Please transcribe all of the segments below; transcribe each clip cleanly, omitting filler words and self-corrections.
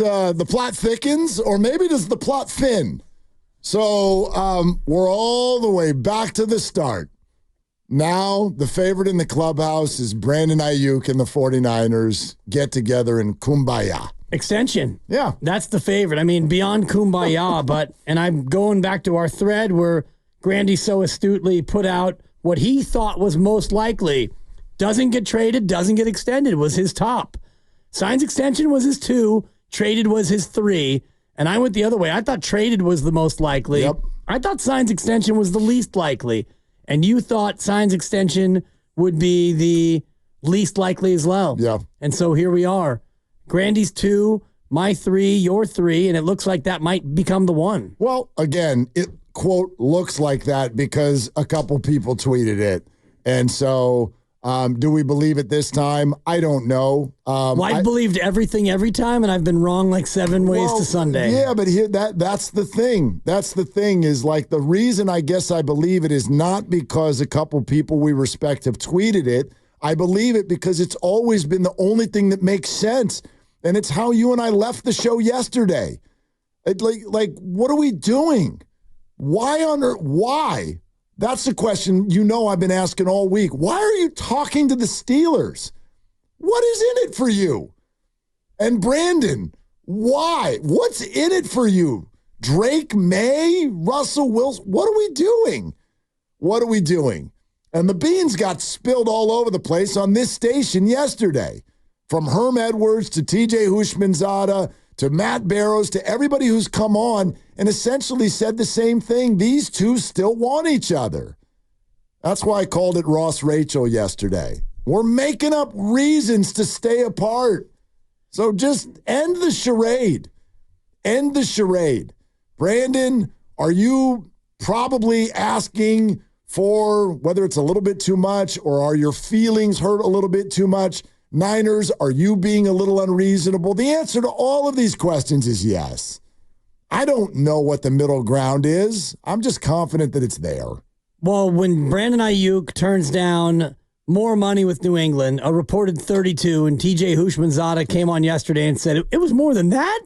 the plot thickens, or maybe does the plot thin? So we're all the way back to the start. Now the favorite in the clubhouse is Brandon Aiyuk and the 49ers get together in Kumbaya. Extension. Yeah. That's the favorite. I mean, beyond Kumbaya, and I'm going back to our thread where Grandy so astutely put out what he thought was most likely. Doesn't get traded, doesn't get extended was his top. Signs extension was his 2, traded was his 3, and I went the other way. I thought traded was the most likely. Yep. I thought signs extension was the least likely, and you thought signs extension would be the least likely as well. Yeah. And so here we are. Grandy's 2, my 3, your 3, and it looks like that might become the 1. Well, again, it, quote, looks like that because a couple people tweeted it. And so do we believe it this time? I don't know. I've believed everything every time, and I've been wrong like 7 ways to Sunday. Yeah, but here that's the thing. That's the thing is like the reason I guess I believe it is not because a couple people we respect have tweeted it. I believe it because it's always been the only thing that makes sense. And it's how you and I left the show yesterday. Like, what are we doing? Why on earth? Why? That's the question I've been asking all week. Why are you talking to the Steelers? What is in it for you? And Brandon, why? What's in it for you? Drake May? Russell Wilson? What are we doing? What are we doing? And the beans got spilled all over the place on this station yesterday. From Herm Edwards to TJ Hushmanzada to Matt Barrows to everybody who's come on and essentially said the same thing. These two still want each other. That's why I called it Ross Rachel yesterday. We're making up reasons to stay apart. So just end the charade. End the charade. Brandon, are you probably asking for whether it's a little bit too much or are your feelings hurt a little bit too much? Niners, are you being a little unreasonable? The answer to all of these questions is yes. I don't know what the middle ground is. I'm just confident that it's there. Well, when Brandon Aiyuk turns down more money with New England, a reported 32, and TJ Hushmanzada came on yesterday and said it was more than that.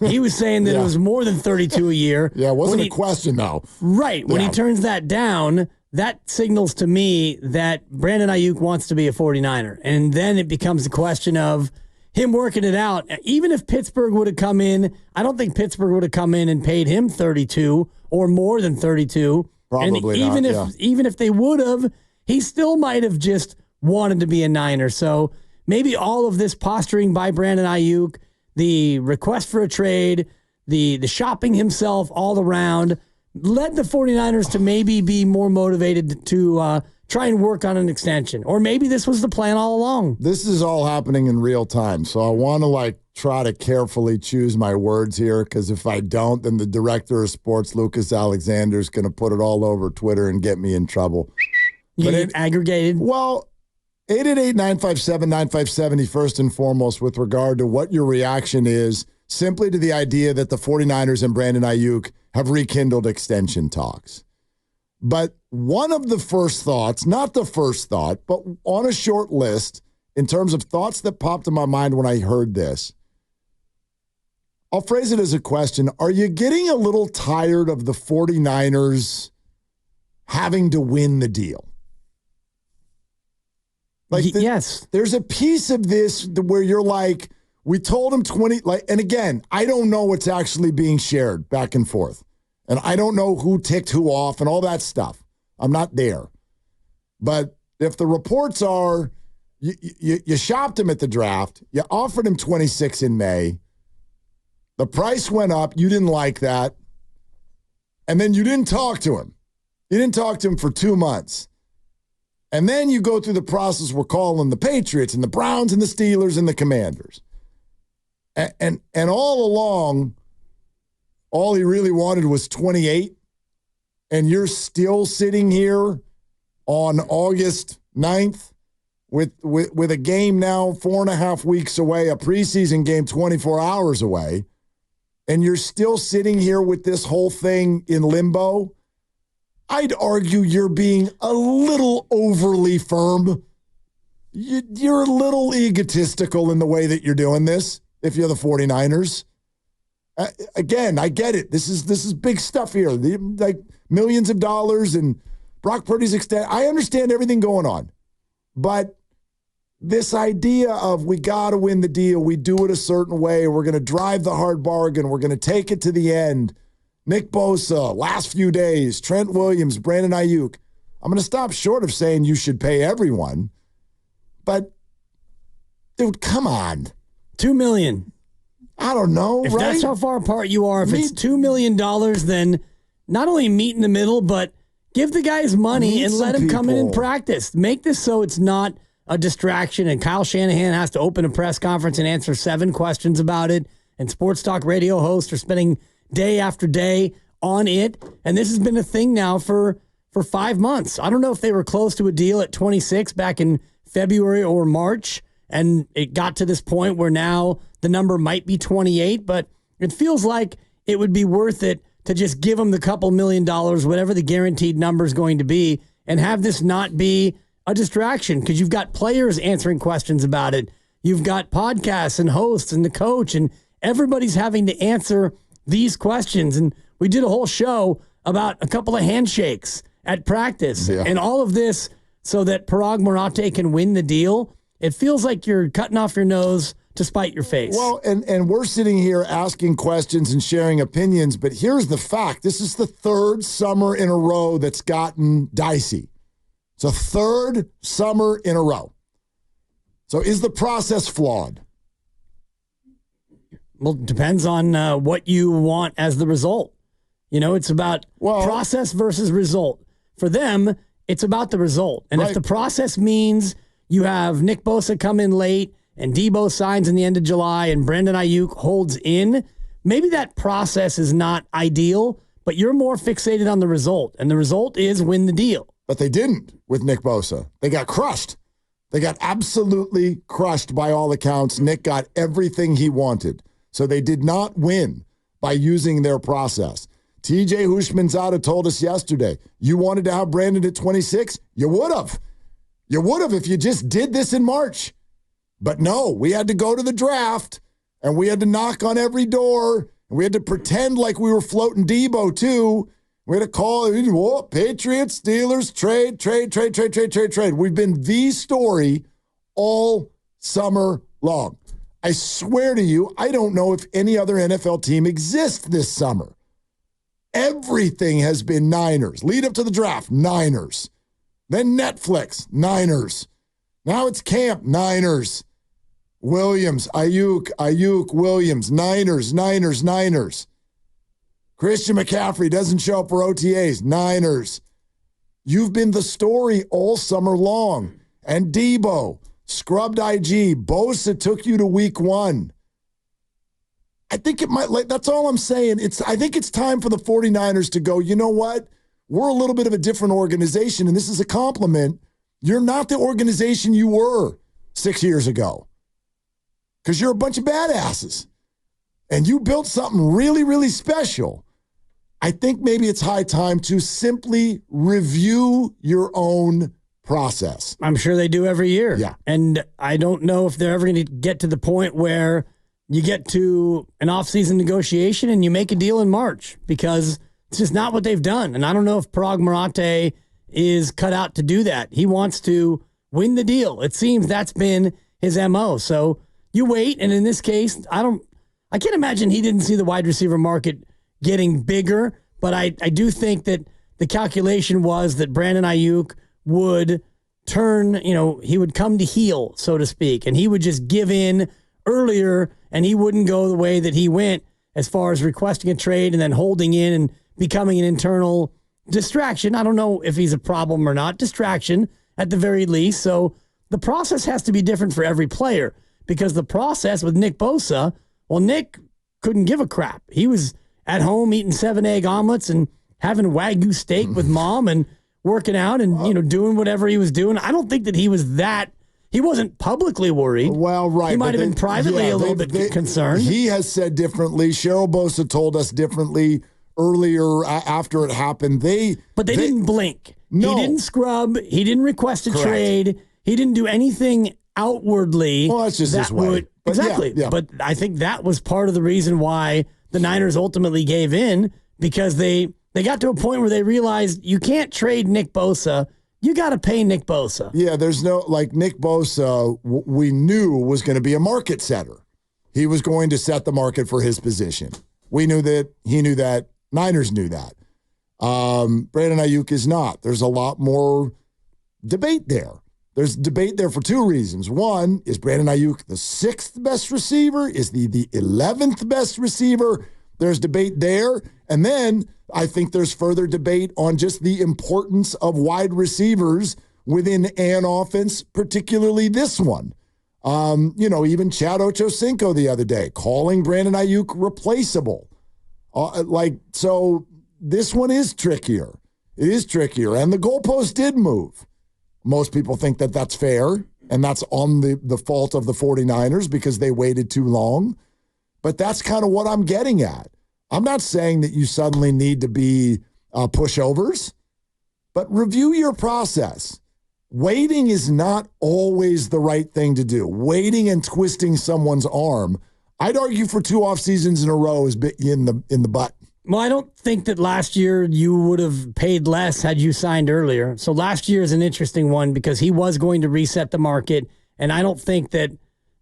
He was saying that it was more than 32 a year. Yeah, it wasn't a question, though. Right. When he turns that down, that signals to me that Brandon Aiyuk wants to be a 49er. And then it becomes a question of him working it out. Even if Pittsburgh would have come in, I don't think Pittsburgh would have come in and paid him 32 or more than 32. Probably and not, even if they would have, he still might have just wanted to be a Niner. So maybe all of this posturing by Brandon Aiyuk, the request for a trade, the shopping himself all around, led the 49ers to maybe be more motivated to try and work on an extension. Or maybe this was the plan all along. This is all happening in real time. So I want to try to carefully choose my words here because if I don't, then the director of sports, Lucas Alexander, is going to put it all over Twitter and get me in trouble. You get aggregated? Well, 888-957-9570, first and foremost, with regard to what your reaction is simply to the idea that the 49ers and Brandon Aiyuk have rekindled extension talks. But one of the first thoughts, not the first thought, but on a short list in terms of thoughts that popped in my mind when I heard this, I'll phrase it as a question. Are you getting a little tired of the 49ers having to win the deal? Yes. There's a piece of this where you're like, we told him 20, and again, I don't know what's actually being shared back and forth. And I don't know who ticked who off and all that stuff. I'm not there. But if the reports are, you shopped him at the draft, you offered him 26 in May, the price went up, you didn't like that, and then you didn't talk to him. You didn't talk to him for 2 months. And then you go through the process we're calling the Patriots and the Browns and the Steelers and the Commanders. And all along, all he really wanted was 28. And you're still sitting here on August 9th with a game now 4.5 weeks away, a preseason game 24 hours away. And you're still sitting here with this whole thing in limbo. I'd argue you're being a little overly firm. You're a little egotistical in the way that you're doing this. if you're the 49ers. Again, I get it. This is big stuff here. Like millions of dollars and Brock Purdy's extent. I understand everything going on. But this idea of we got to win the deal, we do it a certain way, we're going to drive the hard bargain, we're going to take it to the end. Nick Bosa, last few days, Trent Williams, Brandon Aiyuk. I'm going to stop short of saying you should pay everyone. But, dude, come on. $2 million. I don't know, if right? That's how far apart you are. If it's $2 million, then not only meet in the middle, but give the guys money and let him come in and practice. Make this so it's not a distraction, and Kyle Shanahan has to open a press conference and answer 7 questions about it, and sports talk radio hosts are spending day after day on it. And this has been a thing now for 5 months. I don't know if they were close to a deal at 26 back in February or March, and it got to this point where now the number might be 28, but it feels like it would be worth it to just give them the couple $1 million, whatever the guaranteed number is going to be, and have this not be a distraction, because you've got players answering questions about it. You've got podcasts and hosts and the coach, and everybody's having to answer these questions. And we did a whole show about a couple of handshakes at practice and all of this so that Parag Marathe can win the deal. It feels like you're cutting off your nose to spite your face. Well, and we're sitting here asking questions and sharing opinions, but here's the fact. This is the 3rd summer in a row that's gotten dicey. It's a 3rd summer in a row. So is the process flawed? Well, it depends on what you want as the result. You know, it's about process versus result. For them, it's about the result. And if the process means you have Nick Bosa come in late and Debo signs in the end of July and Brandon Aiyuk holds in, maybe that process is not ideal, but you're more fixated on the result. And the result is win the deal. But they didn't with Nick Bosa. They got crushed. They got absolutely crushed by all accounts. Nick got everything he wanted. So they did not win by using their process. TJ Houshmandzadeh told us yesterday, you wanted to have Brandon at 26? You would have. You would have if you just did this in March. But no, we had to go to the draft, and we had to knock on every door, and we had to pretend like we were floating Debo too. We had to call, Patriots, Steelers, trade. We've been the story all summer long. I swear to you, I don't know if any other NFL team exists this summer. Everything has been Niners. Lead up to the draft, Niners. Then Netflix, Niners. Now it's camp, Niners. Williams, Aiyuk, Williams, Niners. Christian McCaffrey doesn't show up for OTAs, Niners. You've been the story all summer long. And Debo, scrubbed IG, Bosa took you to week 1. I think it might, that's all I'm saying. I think it's time for the 49ers to go, you know what? We're a little bit of a different organization, and this is a compliment. You're not the organization you were 6 years ago because you're a bunch of badasses, and you built something really, really special. I think maybe it's high time to simply review your own process. I'm sure they do every year. Yeah. And I don't know if they're ever going to get to the point where you get to an off-season negotiation and you make a deal in March, because it's just not what they've done. And I don't know if Parag Marathe is cut out to do that. He wants to win the deal. It seems that's been his MO. So you wait, and in this case, I can't imagine he didn't see the wide receiver market getting bigger, but I do think that the calculation was that Brandon Aiyuk would turn, he would come to heel, so to speak, and he would just give in earlier, and he wouldn't go the way that he went as far as requesting a trade and then holding in and becoming an internal distraction. I don't know if he's a problem or not. Distraction at the very least. So the process has to be different for every player, because the process with Nick Bosa, well, Nick couldn't give a crap. He was at home eating 7-egg omelets and having Wagyu steak with mom and working out and, doing whatever he was doing. I don't think that he wasn't publicly worried. Well, right. He might have been privately a little bit concerned. He has said differently. Cheryl Bosa told us differently earlier after it happened. But they didn't blink. No. He didn't scrub. He didn't request a trade. He didn't do anything outwardly. Well, that's just his way. But exactly. Yeah. But I think that was part of the reason why the Niners ultimately gave in, because they got to a point where they realized you can't trade Nick Bosa. You got to pay Nick Bosa. Yeah, there's no, like Nick Bosa, we knew was going to be a market setter. He was going to set the market for his position. We knew that. He knew that. Niners knew that. Brandon Aiyuk is not. There's a lot more debate there. There's debate there for two reasons. One, is Brandon Aiyuk the 6th best receiver? Is he the 11th best receiver? There's debate there. And then I think there's further debate on just the importance of wide receivers within an offense, particularly this one. Even Chad Ochocinco the other day calling Brandon Aiyuk replaceable. So this one is trickier. It is trickier. And the goalpost did move. Most people think that that's fair, and that's on the fault of the 49ers because they waited too long. But that's kind of what I'm getting at. I'm not saying that you suddenly need to be pushovers, but review your process. Waiting is not always the right thing to do. Waiting and twisting someone's arm, I'd argue for 2 off seasons in a row is bit in the butt. Well, I don't think that last year you would have paid less had you signed earlier. So last year is an interesting one because he was going to reset the market. And I don't think that,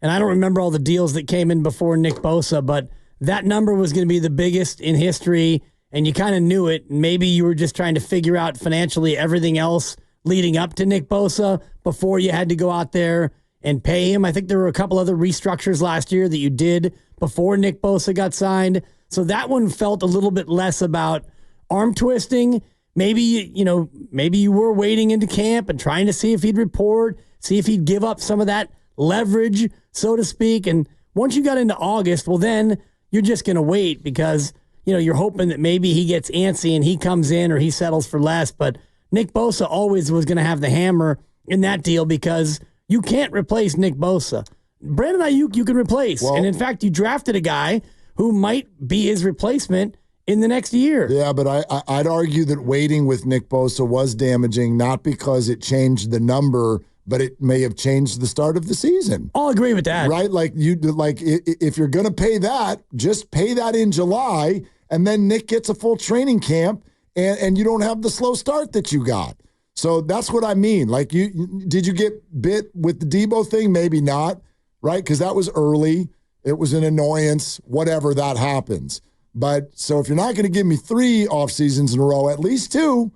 and I don't remember all the deals that came in before Nick Bosa, but that number was going to be the biggest in history. And you kind of knew it. Maybe you were just trying to figure out financially everything else leading up to Nick Bosa before you had to go out there and pay him. I think there were a couple other restructures last year that you did before Nick Bosa got signed. So that one felt a little bit less about arm twisting. Maybe you were waiting into camp and trying to see if he'd report, see if he'd give up some of that leverage, so to speak. And once you got into August, well, then you're just going to wait because, you're hoping that maybe he gets antsy and he comes in or he settles for less. But Nick Bosa always was going to have the hammer in that deal because you can't replace Nick Bosa. Brandon Aiyuk you can replace. Well, and in fact, you drafted a guy who might be his replacement in the next year. Yeah, but I'd argue that waiting with Nick Bosa was damaging, not because it changed the number, but it may have changed the start of the season. I'll agree with that. Right? If you're going to pay that, just pay that in July, and then Nick gets a full training camp, and you don't have the slow start that you got. So that's what I mean. Did you get bit with the Debo thing? Maybe not, right? Because that was early. It was an annoyance, whatever, that happens. But so if you're not going to give me 3 off seasons in a row, at least 2,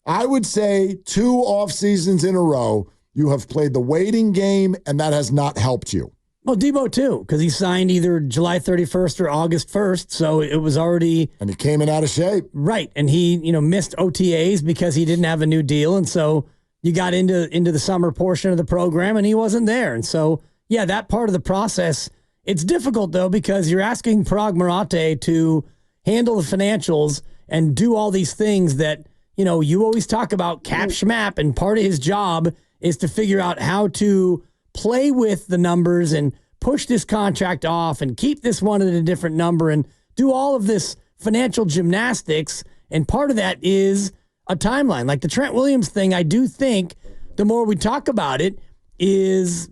I would say 2 off seasons in a row, you have played the waiting game, and that has not helped you. Well, Debo too, because he signed either July 31st or August 1st, so it was already... And he came in out of shape. Right, and he missed OTAs because he didn't have a new deal, and so you got into the summer portion of the program, and he wasn't there. And so, yeah, that part of the process... It's difficult, though, because you're asking Parag Marate to handle the financials and do all these things that, you always talk about cap schmap, and part of his job is to figure out how to play with the numbers and push this contract off and keep this one at a different number and do all of this financial gymnastics. And part of that is a timeline. Like the Trent Williams thing, I do think the more we talk about it is,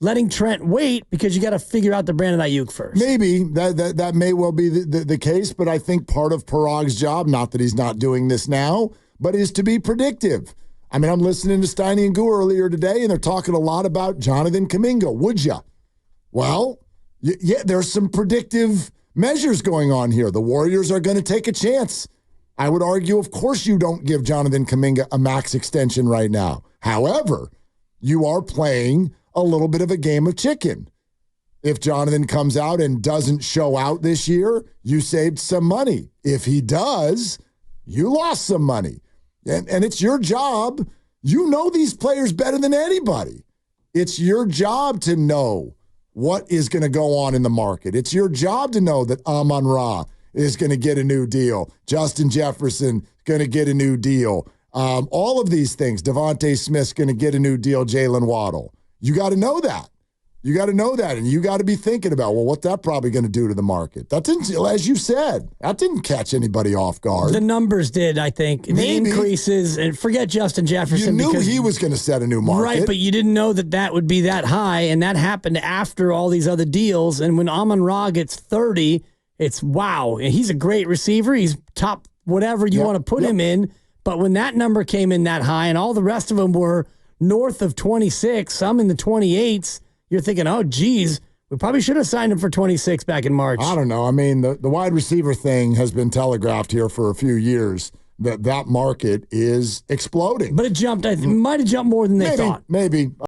letting Trent wait because you got to figure out the Brandon Aiyuk first. Maybe that may well be the case, but I think part of Parag's job, not that he's not doing this now, but is to be predictive. I mean, I'm listening to Steiny and Goo earlier today, and they're talking a lot about Jonathan Kuminga. Would you? Well, yeah, there's some predictive measures going on here. The Warriors are going to take a chance. I would argue, of course, you don't give Jonathan Kuminga a max extension right now. However, you are playing a little bit of a game of chicken. If Jonathan comes out and doesn't show out this year, you saved some money. If he does, you lost some money. And it's your job. You know these players better than anybody. It's your job to know what is going to go on in the market. It's your job to know that Amon-Ra is going to get a new deal. Justin Jefferson going to get a new deal. All of these things. Devontae Smith's going to get a new deal. Jalen Waddle. You got to know that. You got to know that, and you got to be thinking about, well, what's that probably going to do to the market? That didn't, as you said, that didn't catch anybody off guard. The numbers did, I think. The increases, and forget Justin Jefferson. You knew he was going to set a new market. Right, but you didn't know that would be that high, and that happened after all these other deals. And when Amon-Ra gets 30, it's wow. He's a great receiver. He's top whatever you want to put him in. But when that number came in that high and all the rest of them were north of 26, some in the 28s, you're thinking, oh, geez, we probably should have signed him for 26 back in March. I don't know. I mean, the wide receiver thing has been telegraphed here for a few years, that market is exploding. But it jumped. It might have jumped more than they thought. Maybe.